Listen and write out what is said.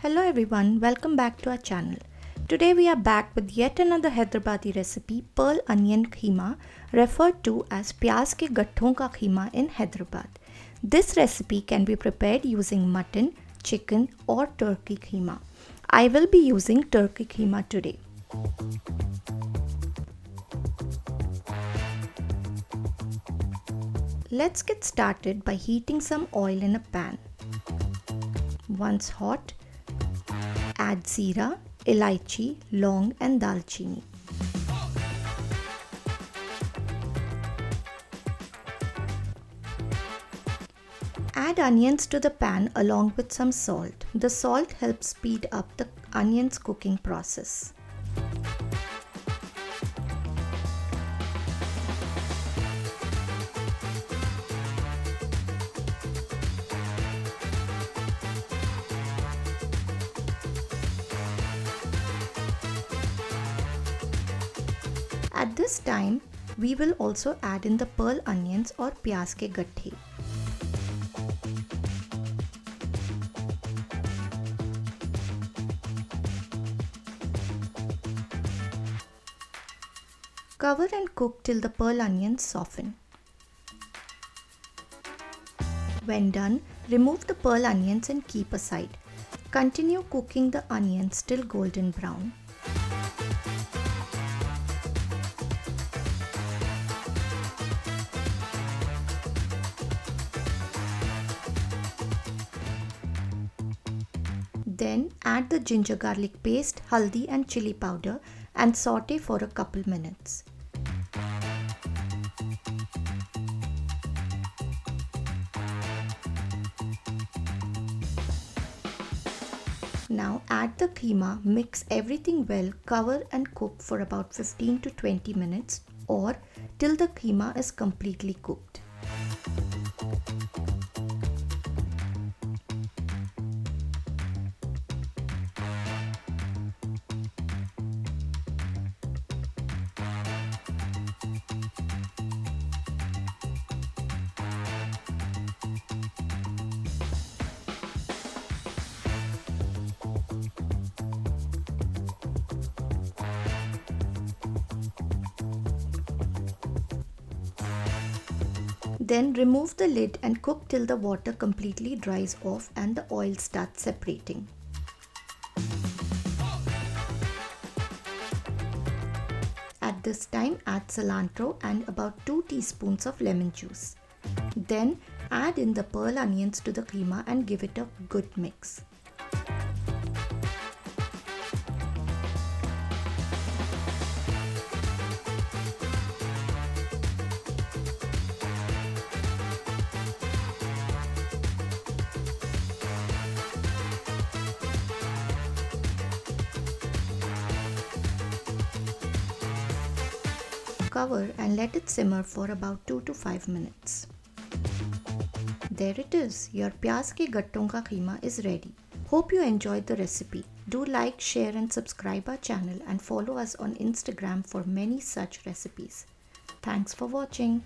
Hello everyone, welcome back to our channel. Today we are back with yet another Hyderabadi recipe, pearl onion kheema, referred to as Pyaaz ke Gatthon ka kheema in Hyderabad. This recipe can be prepared using mutton, chicken or turkey kheema. I will be using turkey kheema today. Let's get started by heating some oil in a pan. Once hot, add zeera, elaichi, long and dalchini. Add onions to the pan along with some salt. The salt helps speed up the onions cooking process. At this time, we will also add in the pearl onions or pyaaz ke gatthe. Cover and cook till the pearl onions soften. When done, remove the pearl onions and keep aside. Continue cooking the onions till golden brown. Then add the ginger garlic paste, haldi and chili powder and saute for a couple minutes. Now add the kheema, mix everything well, cover and cook for about 15 to 20 minutes or till the kheema is completely cooked. Then remove the lid and cook till the water completely dries off and the oil starts separating. At this time, add cilantro and about 2 teaspoons of lemon juice. Then add in the pearl onions to the kheema and give it a good mix. Cover and let it simmer for about 2 to 5 minutes. There it is, your Pyaaz ke Gatthon ka kheema is ready. Hope you enjoyed the recipe. Do like, share and subscribe our channel and follow us on Instagram for many such recipes. Thanks for watching.